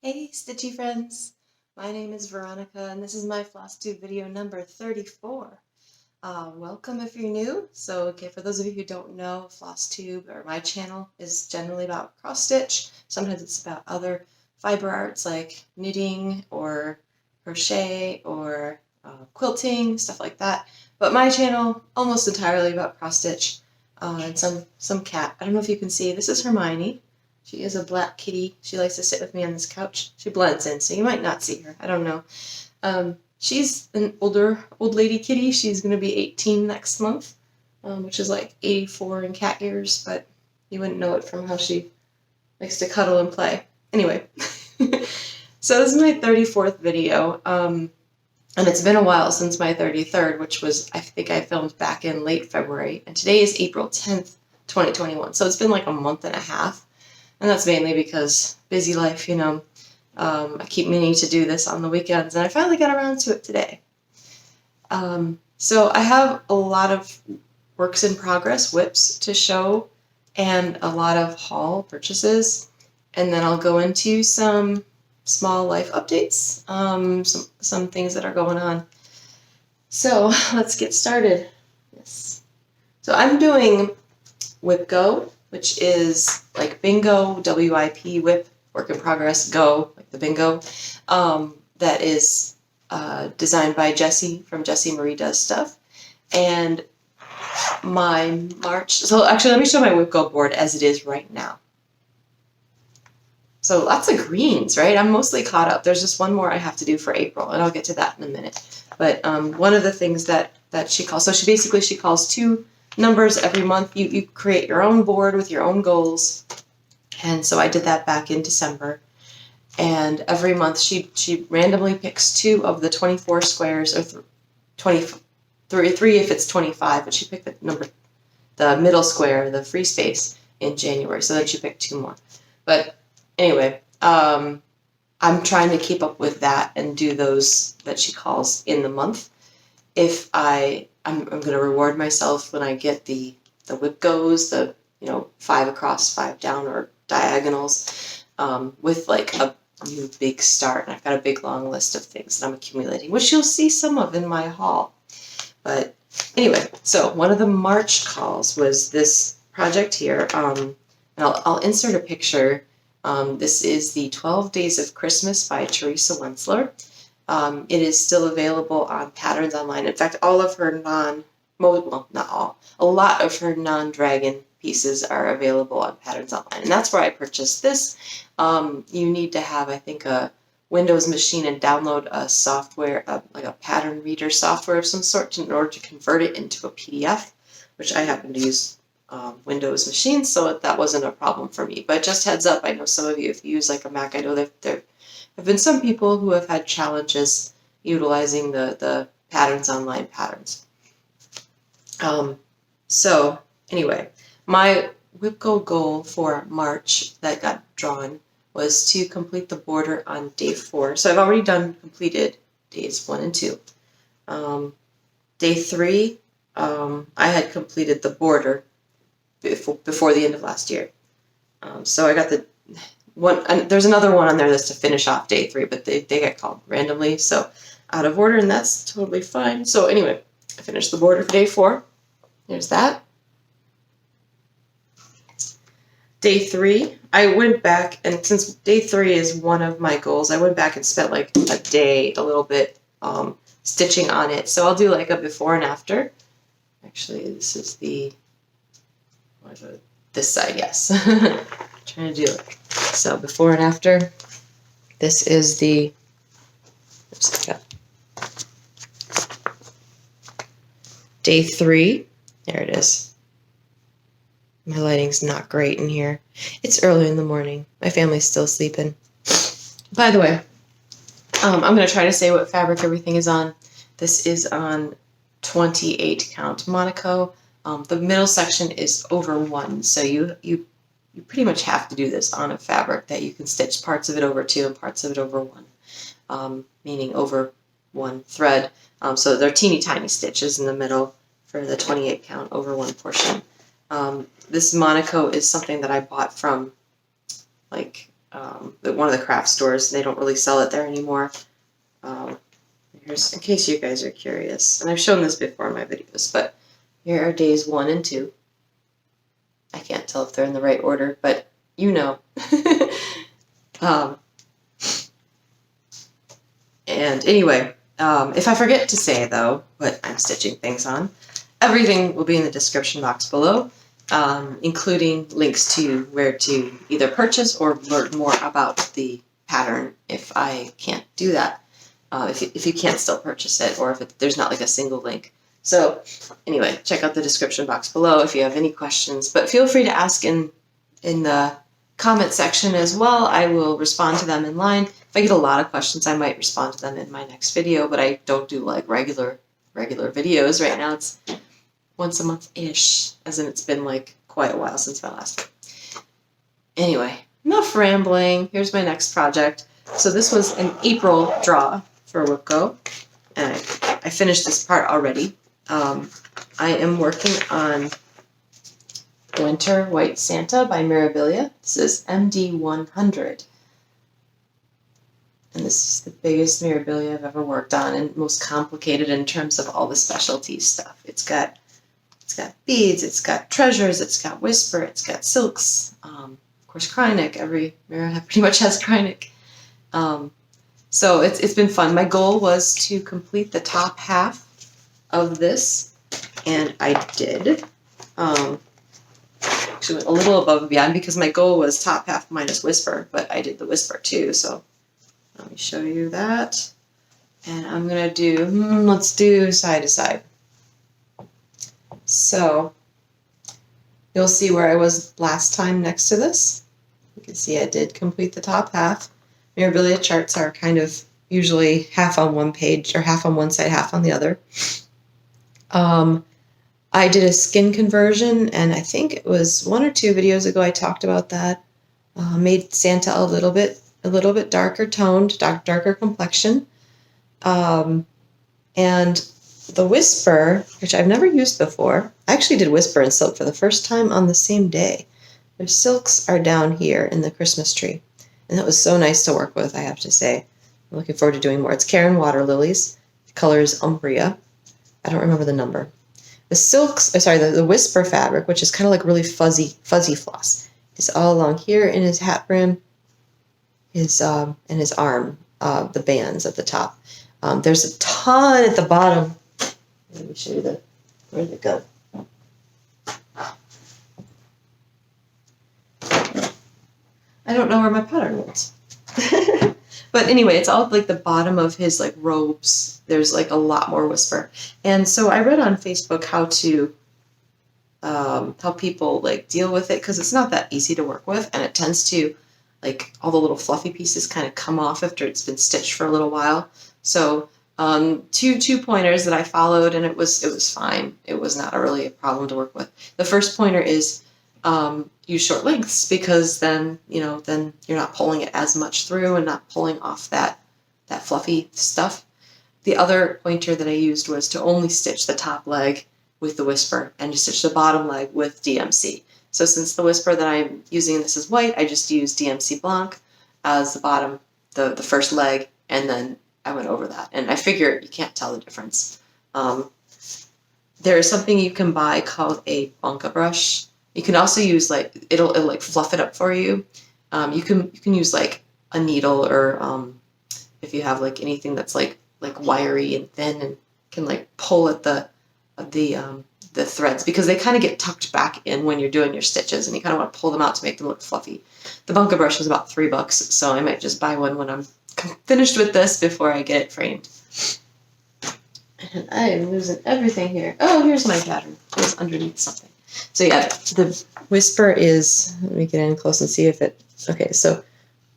Hey Stitchy friends! My name is Veronica and this is my Flosstube video number 34. Welcome if you're new. So for those of you who don't know, Flosstube, or my channel, is generally about cross stitch. Sometimes it's about other fiber arts like knitting or crochet or quilting, stuff like that. But my channel, almost entirely about cross stitch and some cat. I don't know if you can see, this is Hermione. She is a black kitty. She likes to sit with me on this couch. She blends in, so you might not see her. I don't know. She's an old lady kitty. She's going to be 18 next month, which is like 84 in cat years, but you wouldn't know it from how she likes to cuddle and play. Anyway, so this is my 34th video, and it's been a while since my 33rd, which was, I think I filmed back in late February, and today is April 10th, 2021, so it's been like a month and a half. And that's mainly because busy life, I keep meaning to do this on the weekends, and I finally got around to it today. So I have a lot of works in progress whips to show and a lot of haul purchases, and then I'll go into some small life updates, some things that are going on. So let's get started. Yes. So I'm doing Whip Go, which is like bingo, WIP, whip, work in progress, go, like the bingo. That is designed by Jessie from Jessie Marie Does Stuff. And my March, so actually let me show my Whip Go board as it is right now. So lots of greens, right? I'm mostly caught up. There's just one more I have to do for April, and I'll get to that in a minute. But one of the things that she calls, so she calls two numbers every month. You create your own board with your own goals, and so I did that back in December. And every month she randomly picks two of the 24 squares, or 23 if it's 25, but she picked the middle square, the free space, in January, so then she picked two more. But anyway, I'm trying to keep up with that and do those that she calls in the month. If I'm going to reward myself when I get the whip goes, the 5 across, 5 down, or diagonals, with like a new big start. And I've got a big long list of things that I'm accumulating, which you'll see some of in my haul. But anyway, so one of the March calls was this project here, and I'll insert a picture. This is the 12 Days of Christmas by Theresa Wenzler. It is still available on Patterns Online. In fact, all of her a lot of her non-dragon pieces are available on Patterns Online. And that's where I purchased this. You need to have, I think, a Windows machine and download a software, like a pattern reader software of some sort in order to convert it into a PDF, which I happen to use Windows machines, so that wasn't a problem for me. But just heads up, I know some of you, if you use like a Mac, I know that there have been some people who have had challenges utilizing the Patterns Online patterns. So anyway, my WIPGO goal for March that got drawn was to complete the border on day 4. So I've already completed days 1 and 2. Day 3, I had completed the border before the end of last year. So I got the one, and there's another one on there that's to finish off day 3, but they get called randomly, so out of order, and that's totally fine. So anyway, I finished the border for day 4. There's that. Day 3, I went back, and since day 3 is one of my goals, I went back and spent like a day, a little bit, stitching on it. So I'll do like a before and after. Actually, this is this side, yes. Trying to do it. So before and after. This is the, day 3. There it is. My lighting's not great in here. It's early in the morning. My family's still sleeping. By the way, I'm going to try to say what fabric everything is on. This is on 28 count Monaco. The middle section is over 1, so you pretty much have to do this on a fabric that you can stitch parts of it over 2 and parts of it over 1, meaning over 1 thread. So they're teeny tiny stitches in the middle for the 28 count over 1 portion. This Monaco is something that I bought from like one of the craft stores. They don't really sell it there anymore. Here's, in case you guys are curious, and I've shown this before in my videos, but here are days 1 and 2. I can't tell if they're in the right order, but you know. And anyway, if I forget to say, though, what I'm stitching things on, everything will be in the description box below, including links to where to either purchase or learn more about the pattern if I can't do that, if you can't still purchase it, or if there's not like a single link. So anyway, check out the description box below if you have any questions, but feel free to ask in the comment section as well. I will respond to them in line. If I get a lot of questions, I might respond to them in my next video, but I don't do like regular videos right now. It's once a month-ish, as in it's been like quite a while since my last one. Anyway, enough rambling. Here's my next project. So this was an April draw for Whipco, and I finished this part already. I am working on Winter White Santa by Mirabilia. This is MD100. And this is the biggest Mirabilia I've ever worked on, and most complicated in terms of all the specialty stuff. It's got beads, it's got treasures, it's got whisper, it's got silks, of course Krynic. Every mirror pretty much has Krynic. So it's been fun. My goal was to complete the top half of this, and I did. Actually went a little above and beyond because my goal was top half minus whisper, but I did the whisper too, so let me show you that. And I'm going to do, let's do side to side. So you'll see where I was last time next to this. You can see I did complete the top half. Mirabilia charts are kind of usually half on one page, or half on one side, half on the other. I did a skin conversion, and I think it was 1 or 2 videos ago I talked about that. Made Santa a little bit darker toned, darker complexion. And the whisper, which I've never used before, I actually did whisper and silk for the first time on the same day. Their silks are down here in the Christmas tree. And that was so nice to work with, I have to say. I'm looking forward to doing more. It's Karen Water Lilies. The color is Umbria. I don't remember the number. The silks, the whisper fabric, which is kind of like really fuzzy floss, is all along here in his hat brim, and his arm, the bands at the top. There's a ton at the bottom. Let me show you where did it go? I don't know where my pattern went. But anyway, it's all like the bottom of his like robes. There's like a lot more whisper. And so I read on Facebook how people like deal with it, because it's not that easy to work with, and it tends to, like, all the little fluffy pieces kind of come off after it's been stitched for a little while. So two pointers that I followed, and it was fine. It was not really a problem to work with. The first pointer is use short lengths, because then you're not pulling it as much through and not pulling off that fluffy stuff. The other pointer that I used was to only stitch the top leg with the whisper and to stitch the bottom leg with DMC. So since the whisper that I'm using, this is white, I just used DMC Blanc as the bottom, the first leg, and then I went over that. And I figure you can't tell the difference. There is something you can buy called a bunka brush. You can also use, like, it'll like fluff it up for you. You can use like a needle, or if you have like anything that's like wiry and thin and can like pull at the threads, because they kind of get tucked back in when you're doing your stitches, and you kind of want to pull them out to make them look fluffy. The bunka brush was about $3, so I might just buy one when I'm finished with this before I get it framed. And I am losing everything here. Oh, here's my pattern. It was underneath something. So yeah, the whisper is, let me get in close and see if it, okay, so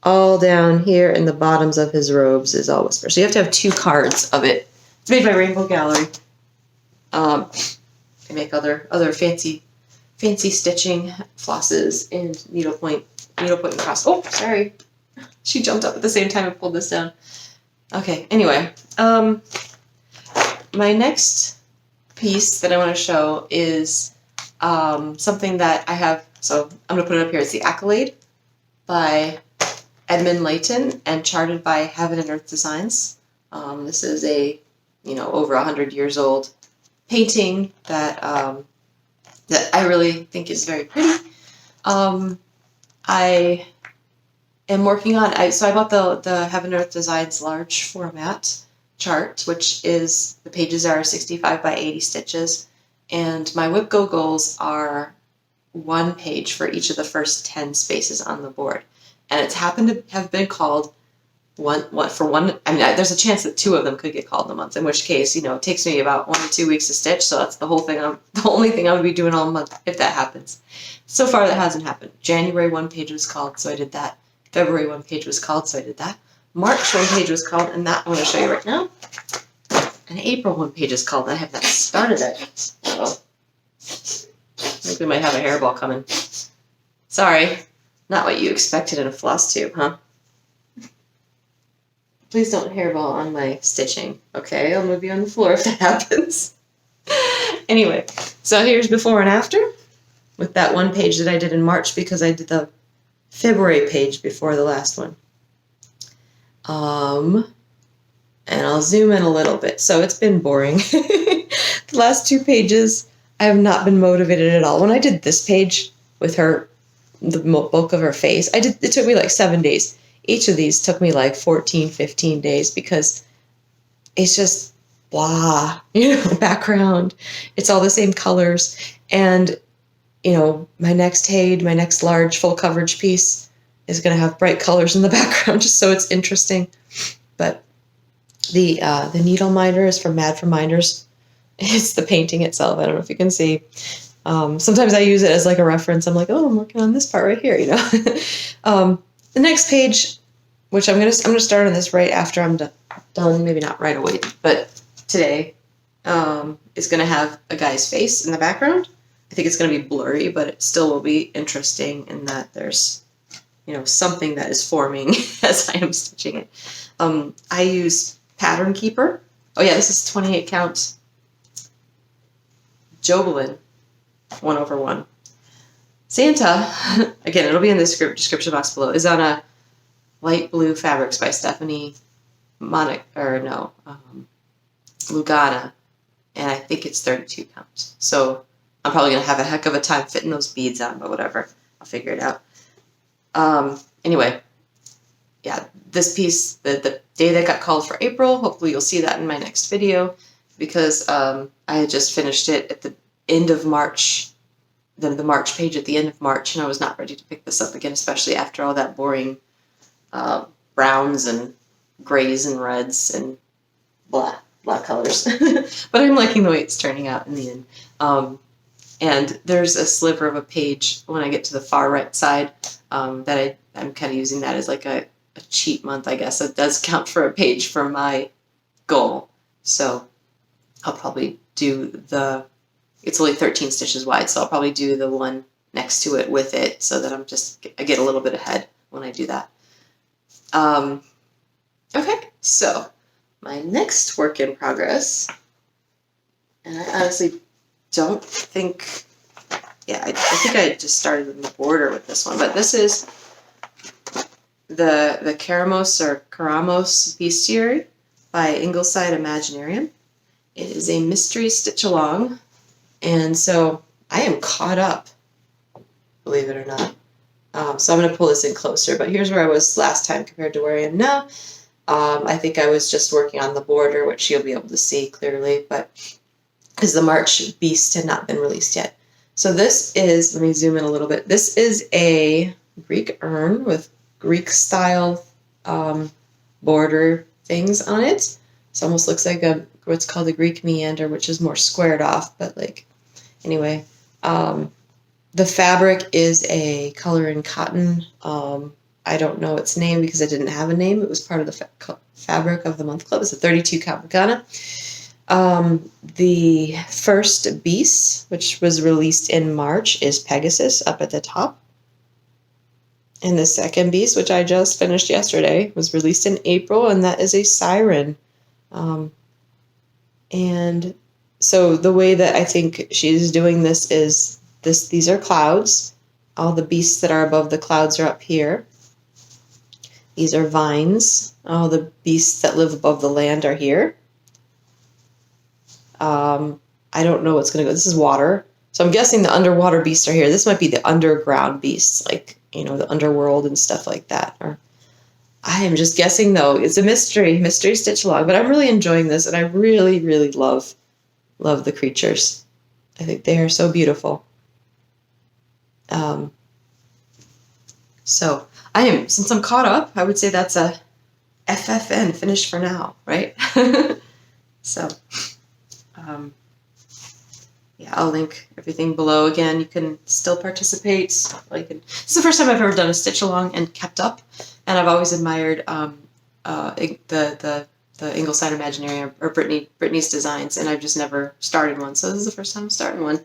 all down here in the bottoms of his robes is all whisper. So you have to have 2 cards of it. It's made by Rainbow Gallery. They make other fancy stitching flosses and needlepoint and cross. Oh, sorry. She jumped up at the same time and pulled this down. Okay, anyway. My next piece that I want to show is something that I have, so I'm going to put it up here. It's the Accolade by Edmund Layton and charted by Heaven and Earth Designs. This is a, over 100 years old painting that that I really think is very pretty. I am working on, so I bought the Heaven and Earth Designs large format chart, which is, the pages are 65 by 80 stitches, and my WIP Go goals are 1 page for each of the first 10 spaces on the board. And it's happened to have been called one. I mean, there's a chance that 2 of them could get called in a month, in which case, it takes me about 1 to 2 weeks to stitch, so that's the only thing I'm going to be doing all month, if that happens. So far, that hasn't happened. January 1 page was called, so I did that. February 1 page was called, so I did that. March 1 page was called, and that I'm going to show you right now. And April 1 page is called. I have not started it. So I think we might have a hairball coming. Sorry, not what you expected in a floss tube, huh? Please don't hairball on my stitching, okay? I'll move you on the floor if that happens. Anyway, so here's before and after with that 1 page that I did in March, because I did the February page before the last one. And I'll zoom in a little bit. So it's been boring. The last 2 pages, I have not been motivated at all. When I did this page with her, the bulk of her face, it took me like 7 days. Each of these took me like 14, 15 days, because it's just blah, background. It's all the same colors. And, my next large full coverage piece is going to have bright colors in the background, just so it's interesting. But the needle minder is from Mad for Minders. It's the painting itself. I don't know if you can see. Sometimes I use it as like a reference. I'm like, oh, I'm working on this part right here, The next page, which I'm gonna start on this right after I'm done. Maybe not right away, but today, is gonna have a guy's face in the background. I think it's gonna be blurry, but it still will be interesting in that there's, something that is forming as I am stitching it. I use Pattern Keeper. Oh yeah, this is 28 count Jobelin 1/1. Santa, again, it'll be in the description box below, is on a light blue fabrics by Stephanie Lugana, and I think it's 32 count. So I'm probably going to have a heck of a time fitting those beads on, but whatever. I'll figure it out. Anyway, yeah, this piece, the day that got called for April, hopefully you'll see that in my next video, because I had just finished it at the end of March, the March page at the end of March, and I was not ready to pick this up again, especially after all that boring browns and grays and reds and blah colors. But I'm liking the way it's turning out in the end. And there's a sliver of a page when I get to the far right side that I'm kind of using that as like a cheat month, I guess. It does count for a page for my goal. So I'll probably do it's only 13 stitches wide, so I'll probably do the one next to it with it, so that I get a little bit ahead when I do that. Okay, so my next work in progress, and I honestly don't think, I think I just started in the border with this one, but this is the Caramos Bestiary by Ingleside Imaginarium. It is a mystery stitch along, and so I am caught up, believe it or not. So I'm going to pull this in closer, but here's where I was last time compared to where I am now. I think I was just working on the border, which you'll be able to see clearly, but because the March Beast had not been released yet. So this is, let me zoom in a little bit, this is a Greek urn with Greek style border things on it. It almost looks like what's called a Greek meander, which is more squared off, but anyway. The fabric is a color in cotton. I don't know its name because I didn't have a name. It was part of the fabric of the month club. It's a 32 count Macana. The first beast, which was released in March, is Pegasus up at the top. And the second beast, which I just finished yesterday, was released in April, and that is a siren. And so the way that I think she's doing this is these are clouds. All the beasts that are above the clouds are up here. These are vines. Oh, the beasts that live above the land are here. I don't know what's going to go. This is water. So I'm guessing the underwater beasts are here. This might be the underground beasts, like, the underworld and stuff like that. Or I am just guessing, though. It's a mystery stitch along. But I'm really enjoying this, and I really, really love the creatures. I think they are so beautiful. So since I'm caught up, I would say that's a FFN, finished for now, right? So, yeah, I'll link everything below. Again, you can still participate. This is the first time I've ever done a stitch along and kept up, and I've always admired the Ingleside Imaginary or Brittany's designs, and I've just never started one. So this is the first time I'm starting one,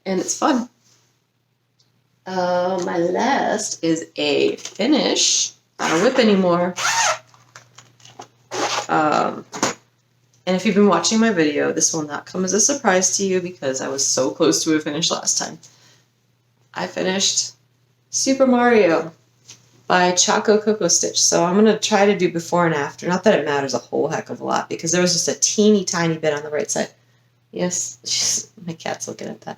and it's fun. My last is a finish. Not a whip anymore. And if you've been watching my video, this will not come as a surprise to you because I was so close to a finish last time. I finished Super Mario by Choco Coco Stitch. So I'm going to try to do before and after. Not that it matters a whole heck of a lot because there was just a teeny tiny bit on the right side. Yes, my cat's looking at that.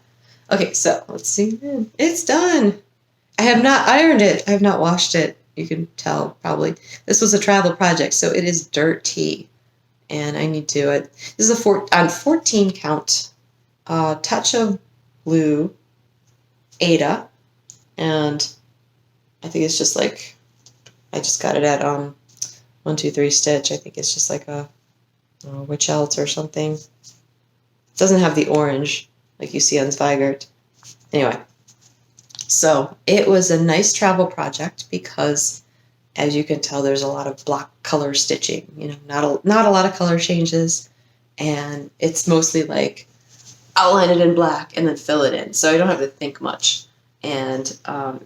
Okay, so let's see. It's done. I have not ironed it. I have not washed it. You can tell probably. This was a travel project, so it is dirty. And I need to, this is a 14 count, touch of blue, Ada, and I think it's just like, I just got it at 1-2-3 Stitch. I think it's just like a Witch Else or something. It doesn't have the orange like you see on Zweigart. Anyway, so it was a nice travel project because, as you can tell, there's a lot of block color stitching, not a lot of color changes, and it's mostly like outline it in black and then fill it in, so I don't have to think much. And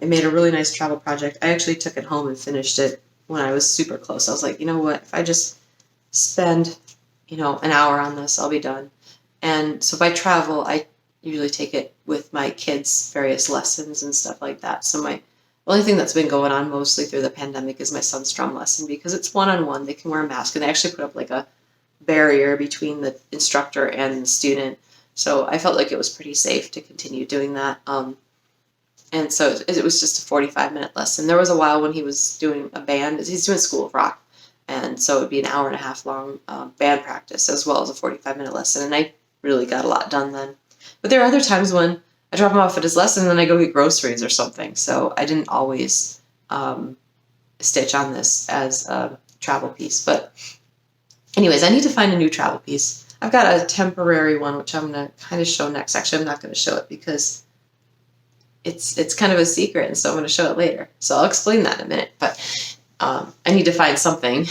it made a really nice travel project. I actually took it home and finished it when I was super close. I was like, you know what, if I just spend, an hour on this, I'll be done. And so if I travel, I usually take it with my kids' various lessons and stuff like that. So the only thing that's been going on mostly through the pandemic is my son's drum lesson because it's one-on-one. They can wear a mask, and they actually put up like a barrier between the instructor and the student. So I felt like it was pretty safe to continue doing that. And so it was just a 45-minute lesson. There was a while when he was doing a band. He's doing School of Rock. And so it would be an hour and a half long band practice as well as a 45-minute lesson. And I really got a lot done then. But there are other times when I drop him off at his lesson and then I go get groceries or something. So I didn't always stitch on this as a travel piece. But anyways, I need to find a new travel piece. I've got a temporary one, which I'm going to kind of show next. Actually, I'm not going to show it because it's kind of a secret, and so I'm going to show it later. So I'll explain that in a minute. But I need to find something.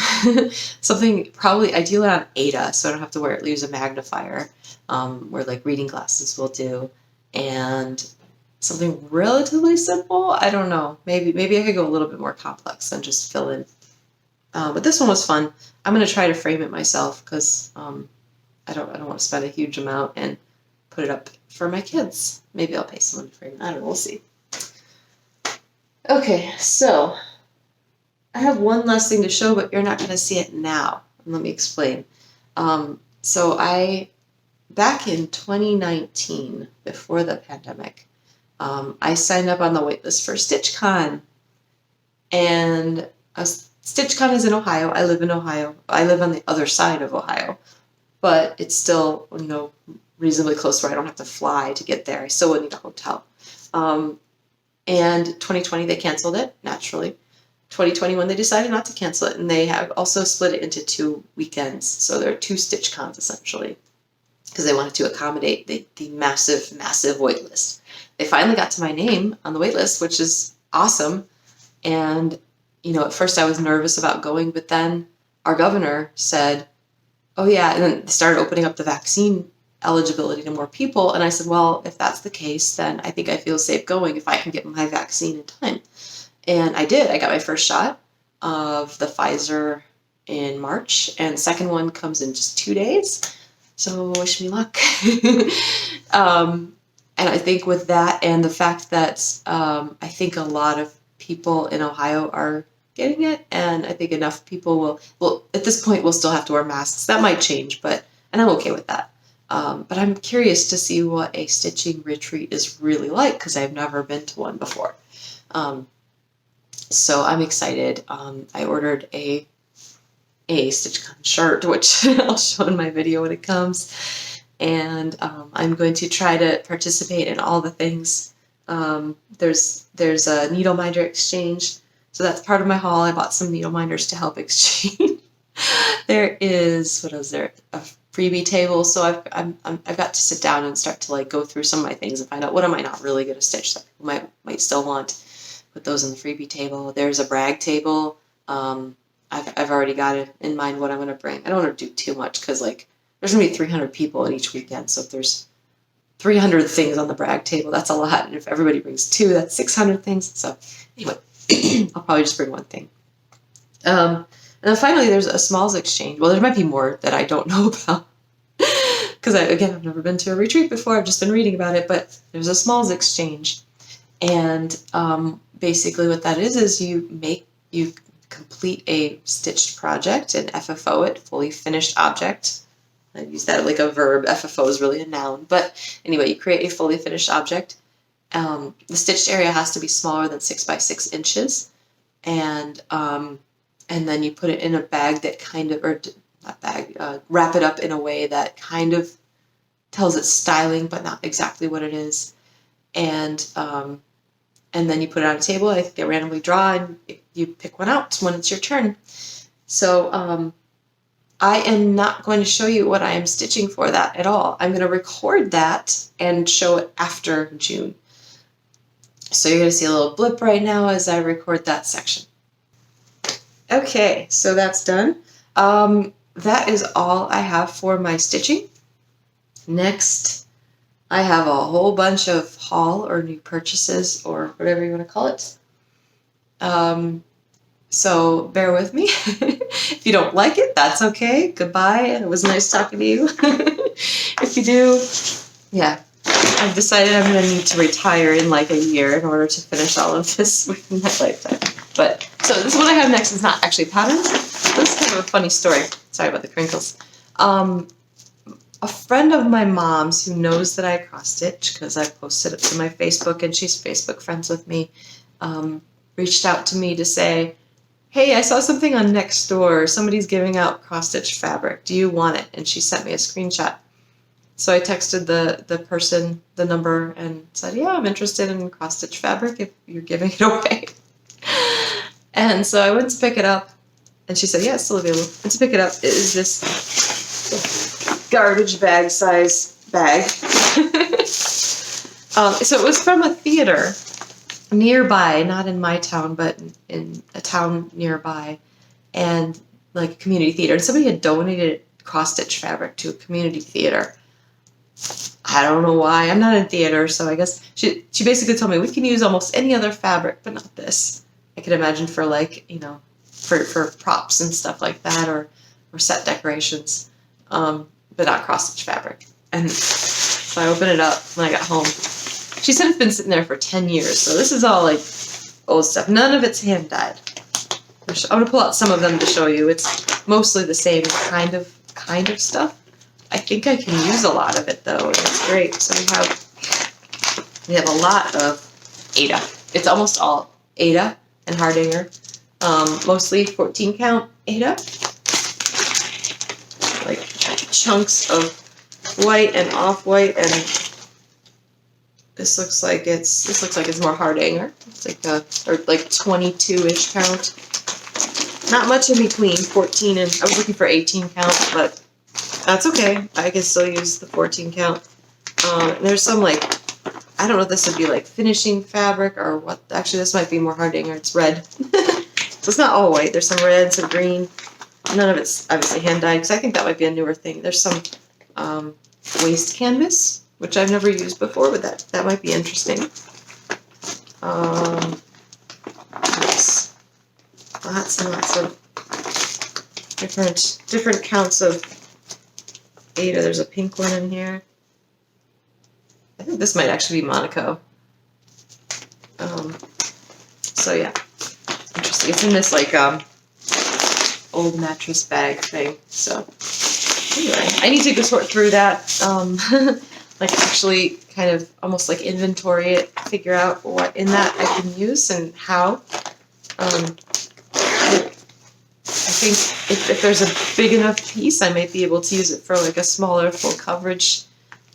Something probably ideally on Ada, so I don't have to use a magnifier, where like reading glasses will do. And something relatively simple. I don't know. Maybe I could go a little bit more complex and just fill in. But this one was fun. I'm going to try to frame it myself because I don't want to spend a huge amount and put it up for my kids. Maybe I'll pay someone to frame it. I don't know. We'll see. Okay, so I have one last thing to show, but you're not going to see it now. Let me explain. So back in 2019, before the pandemic, I signed up on the waitlist for Stitchcon. And Stitchcon is in Ohio. I live in Ohio. I live on the other side of Ohio. But it's still, reasonably close where I don't have to fly to get there. I still would need a hotel. And 2020, they canceled it, naturally. 2021, they decided not to cancel it. And they have also split it into 2 weekends. So there are 2 Stitchcons, essentially, because they wanted to accommodate the massive, massive wait list. They finally got to my name on the wait list, which is awesome. And, at first I was nervous about going, but then our governor said, oh yeah, and then they started opening up the vaccine eligibility to more people. And I said, well, if that's the case, then I think I feel safe going if I can get my vaccine in time. And I did. I got my first shot of the Pfizer in March, and the second one comes in just 2 days. So wish me luck. And I think with that and the fact that I think a lot of people in Ohio are getting it, and I think enough people will, at this point, we'll still have to wear masks. That might change, and I'm okay with that. But I'm curious to see what a stitching retreat is really like, because I've never been to one before. So I'm excited. I ordered a Stitchcon shirt, which I'll show in my video when it comes. And I'm going to try to participate in all the things. There's a needle minder exchange, so that's part of my haul. I bought some needle minders to help exchange. There is, what is there, a freebie table, so I've got to sit down and start to like go through some of my things and find out what am I not really going to stitch that people might still want. Put those in the freebie table. There's a brag table. I've already got it in mind what I'm going to bring. I don't want to do too much because like there's going to be 300 people in each weekend, so if there's 300 things on the brag table, that's a lot. And if everybody brings 2, that's 600 things. So anyway, I'll probably just bring one thing. And then finally, there's a smalls exchange. Well, there might be more that I don't know about because I've never been to a retreat before. I've just been reading about it, but there's a smalls exchange. And basically what that is you complete a stitched project and FFO it, fully finished object. I use that like a verb. FFO is really a noun. But anyway, you create a fully finished object. The stitched area has to be smaller than 6 by 6 inches. And then you put it in a bag that kind of, or not bag, wrap it up in a way that kind of tells it styling, but not exactly what it is. And then you put it on a table. I think they randomly draw, and you pick one out when it's your turn. So I am not going to show you what I am stitching for that at all. I'm going to record that and show it after June. So you're going to see a little blip right now as I record that section. Okay, so that's done. That is all I have for my stitching. Next, I have a whole bunch of haul or new purchases or whatever you want to call it. So bear with me. If you don't like it, that's okay. Goodbye. It was nice talking to you. If you do, yeah, I've decided I'm going to need to retire in like a year in order to finish all of this within my lifetime. But so this what I have next is not actually patterns. This is kind of a funny story. Sorry about the crinkles. A friend of my mom's who knows that I cross stitch because I posted it to my Facebook and she's Facebook friends with me, reached out to me to say, hey, I saw something on Nextdoor. Somebody's giving out cross-stitch fabric. Do you want it? And she sent me a screenshot. So I texted the person the number and said, yeah, I'm interested in cross-stitch fabric if you're giving it away. And so I went to pick it up. And she said, yeah, it's still available. And to pick it up is this garbage bag size bag. So it was from a theater nearby, not in my town, but in a town nearby, and like a community theater. And somebody had donated cross-stitch fabric to a community theater. I don't know why. I'm not in theater, so I guess she basically told me we can use almost any other fabric, but not this. I could imagine for like, for props and stuff like that, or set decorations, but not cross-stitch fabric. And so I opened it up when I got home. She said it's been sitting there for 10 years, so this is all like old stuff. None of it's hand-dyed. I'm going to pull out some of them to show you. It's mostly the same kind of stuff. I think I can use a lot of it though, and it's great. So we have a lot of Aida. It's almost all Aida and Hardinger. Mostly 14 count Aida. Like chunks of white and off-white, and this looks like it's more Hardinger. It's like 22-ish count. Not much in between 14 and I was looking for 18 count, but that's okay. I can still use the 14 count. There's some like, I don't know if this would be like finishing fabric or what. Actually, this might be more Hardinger. It's red. So it's not all white. There's some red, some green. None of it's obviously hand-dyed because I think that might be a newer thing. There's some waist canvas, which I've never used before, but that might be interesting. Yes. Lots and lots of different counts of Aida. There's a pink one in here. I think this might actually be Monaco. So yeah, interesting. It's in this like old mattress bag thing. So anyway, I need to go sort through that. Like actually kind of almost like inventory it, figure out what in that I can use and how. I think if there's a big enough piece, I might be able to use it for like a smaller full coverage.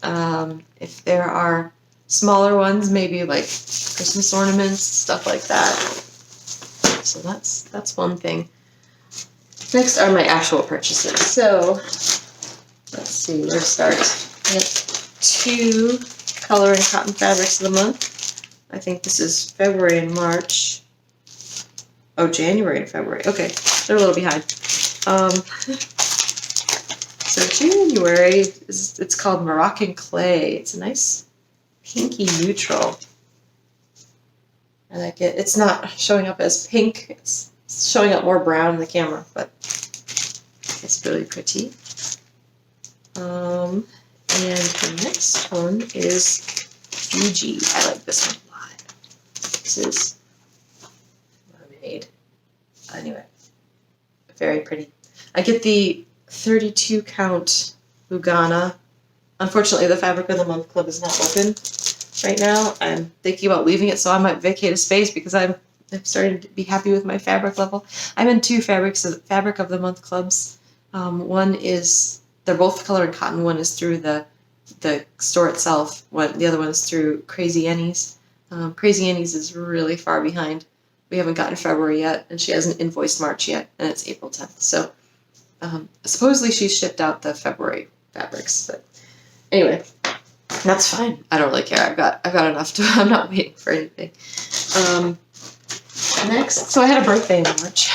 If there are smaller ones, maybe like Christmas ornaments, stuff like that. So that's one thing. Next are my actual purchases. So let's see, where to start. I have 2 color and cotton fabrics of the month. I think this is February and March. Oh, January and February. Okay, they're a little behind. So January it's called Moroccan Clay. It's a nice pinky neutral. I like it. It's not showing up as pink. It's showing up more brown in the camera, but it's really pretty. And the next one is Fiji. I like this one a lot. This is mermaid. Anyway, very pretty. I get the 32 count Lugana. Unfortunately, the Fabric of the Month Club is not open right now. I'm thinking about leaving it, so I might vacate a space because I'm starting to be happy with my fabric level. I'm in 2 Fabric of the Month clubs. One is, they're both color and cotton. One is through the store itself. The other one is through Crazy Annie's. Crazy Annie's is really far behind. We haven't gotten February yet, and she hasn't invoiced March yet, and it's April 10th. So supposedly she shipped out the February fabrics, but anyway, that's fine. I don't really care. I've got enough to. I'm not waiting for anything. Next, so I had a birthday in March.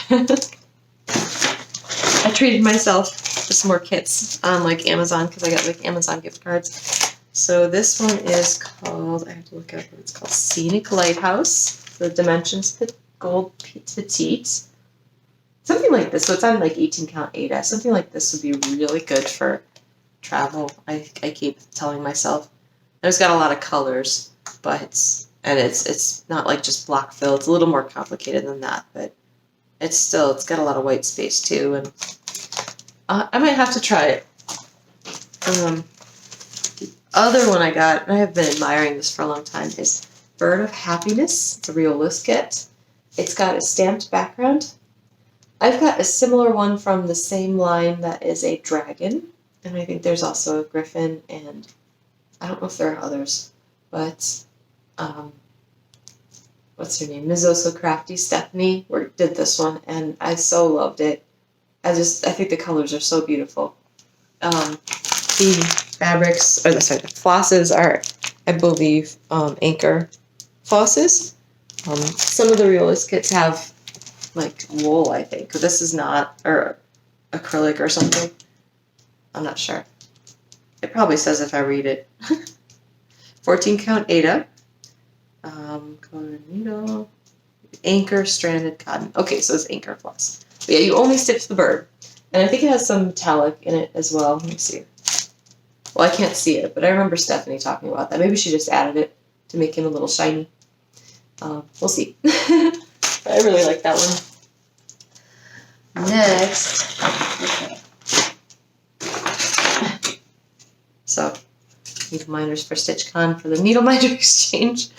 I treated myself to some more kits on like Amazon because I got like Amazon gift cards. So this one is called, I have to look up what it's called, Scenic Lighthouse, the Dimensions Gold Petite. Something like this. So it's on like 18 count Ada. Something like this would be really good for travel. I keep telling myself. And it's got a lot of colors, but it's not like just block fill. It's a little more complicated than that, but it's got a lot of white space too, and I might have to try it. The other one I got, and I have been admiring this for a long time, is Bird of Happiness. It's a Riolis kit. It's got a stamped background. I've got a similar one from the same line that is a dragon, and I think there's also a griffin, and I don't know if there are others, but what's her name? Ms. Oh So Crafty, Stephanie, did this one, and I so loved it. I think the colors are so beautiful. The fabrics, the flosses are, I believe, Anchor flosses. Some of the Riolis kits have like wool, I think. This is not, or acrylic or something. I'm not sure. It probably says if I read it. 14 count Ada. Color needle. Anchor stranded cotton. Okay, so it's Anchor floss. But yeah, you only stitch the bird. And I think it has some metallic in it as well. Let me see. Well, I can't see it, but I remember Stephanie talking about that. Maybe she just added it to make him a little shiny. We'll see. But I really like that one. Next. Okay. So, needle minders for Stitchcon for the needle minder exchange.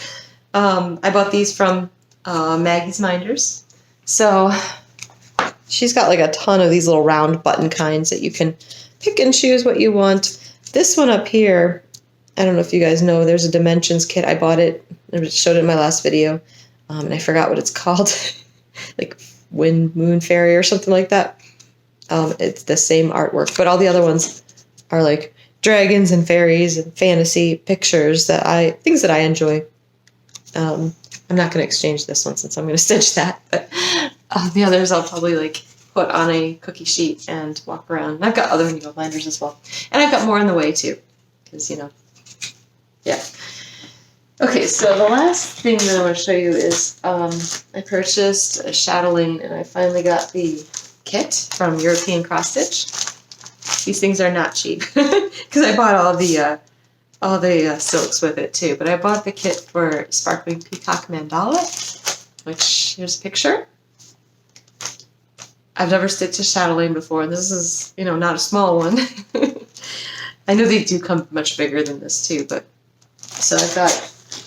I bought these from Maggie's Minders. So, she's got like a ton of these little round button kinds that you can pick and choose what you want. This one up here, I don't know if you guys know, there's a Dimensions kit. I bought it. I showed it in my last video. And I forgot what it's called. Like Moon Fairy or something like that. It's the same artwork. But all the other ones are like dragons and fairies and fantasy pictures things that I enjoy. I'm not going to exchange this one since I'm going to stitch that. But the others I'll probably like put on a cookie sheet and walk around. And I've got other needle minders as well. And I've got more on the way too. Because, yeah. Okay, so the last thing that I want to show you is I purchased a chatelaine, and I finally got the kit from European Cross Stitch. These things are not cheap because I bought all the silks with it too. But I bought the kit for Sparkling Peacock Mandala, which here's a picture. I've never stitched a chatelaine before, and this is, you know, not a small one. I know they do come much bigger than this too, but so I've got,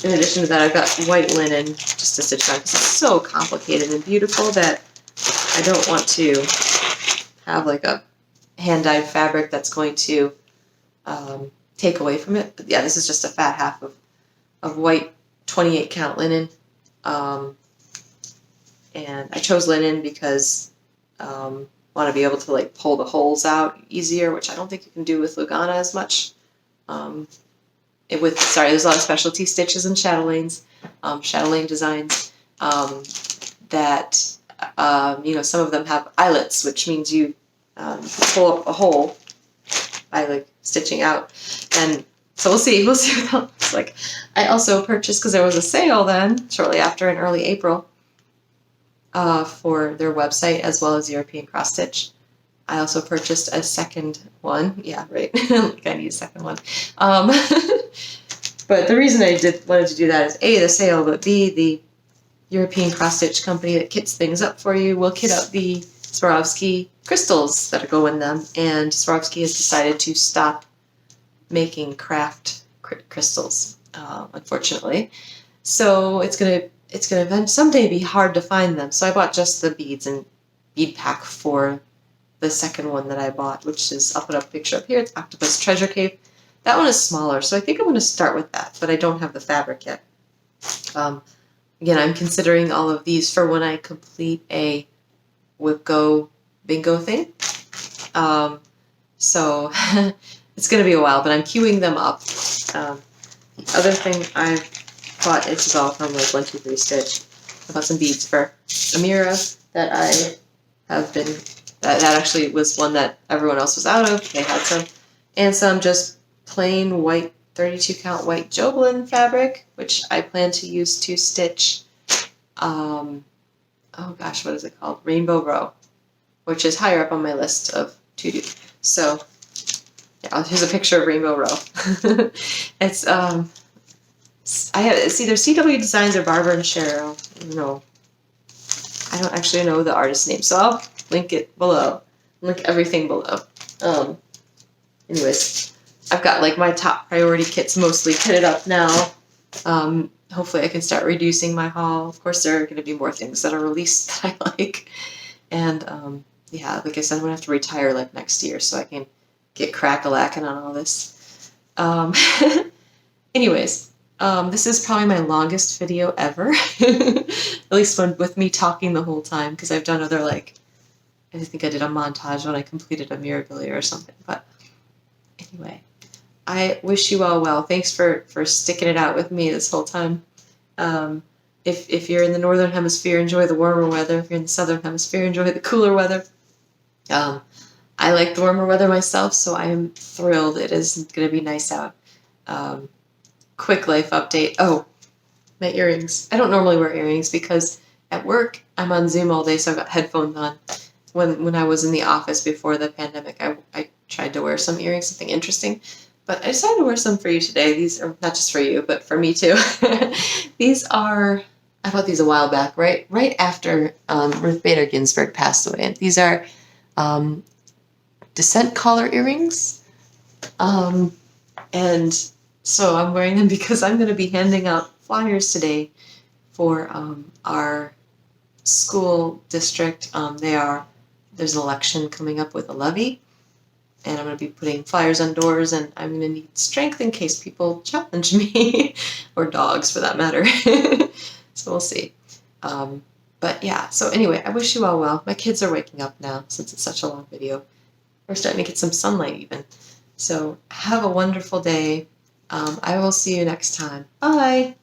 in addition to that, I've got white linen just to stitch on because it's so complicated and beautiful that I don't want to have like a hand-dyed fabric that's going to take away from it. But yeah, this is just a fat half of white 28 count linen. And I chose linen because want to be able to like pull the holes out easier, which I don't think you can do with Lugana as much. There's a lot of specialty stitches and chatelaines, chatelaine designs that you know, some of them have eyelets, which means you pull up a hole by like stitching out, and so we'll see what that looks like. I also purchased, because there was a sale then shortly after in early April for their website as well as European Cross Stitch. I also purchased a second one. Yeah, right. Like I need a second one. But the reason I wanted to do that is A, the sale, but B, the European Cross Stitch company that kits things up for you will kit up the Swarovski crystals that go in them, and Swarovski has decided to stop making craft crystals, unfortunately. So it's gonna someday be hard to find them. So I bought just the beads and bead pack for the second one that I bought, which is, I'll put up a picture up here. It's Octopus Treasure Cave. That one is smaller, so I think I'm going to start with that, but I don't have the fabric yet. Again, I'm considering all of these for when I complete a Whip-Go bingo thing. So it's going to be a while, but I'm queuing them up. The other thing I bought, this is all from like 123 Stitch. I bought some beads for Amira that I have been, that actually was one that everyone else was out of. They had some, and some just plain white 32 count white Joblin fabric, which I plan to use to stitch, oh gosh, what is it called? Rainbow Row, which is higher up on my list of to do. So yeah, here's a picture of Rainbow Row. It's it's either CW Designs or Barbara and Sheryl. No, I don't actually know the artist name, so I'll link it below. Link everything below. Anyways, I've got like my top priority kits mostly kitted up now. Hopefully I can start reducing my haul. Of course, there are going to be more things that are released that I like. And yeah, like I said, I'm going to have to retire like next year so I can get crack-a-lacking on all this. Anyways, this is probably my longest video ever. At least with me talking the whole time, because I've done other, like, I think I did a montage when I completed a Mirabilia or something. But anyway, I wish you all well. Thanks for sticking it out with me this whole time. If you're in the northern hemisphere, enjoy the warmer weather. If you're in the southern hemisphere, enjoy the cooler weather. I like the warmer weather myself, so I am thrilled it is going to be nice out. Quick life update. Oh, my earrings. I don't normally wear earrings because at work I'm on Zoom all day, so I've got headphones on. When I was in the office before the pandemic, I tried to wear some earrings, something interesting. But I decided to wear some for you today. These are not just for you, but for me too. These are, I bought these a while back, right after Ruth Bader Ginsburg passed away. And these are descent collar earrings. And so I'm wearing them because I'm going to be handing out flyers today for our school district. There's an election coming up with a levy. And I'm going to be putting flyers on doors, and I'm going to need strength in case people challenge me, or dogs for that matter. So we'll see. But yeah, so anyway, I wish you all well. My kids are waking up now since it's such a long video. We're starting to get some sunlight even. So have a wonderful day. I will see you next time. Bye!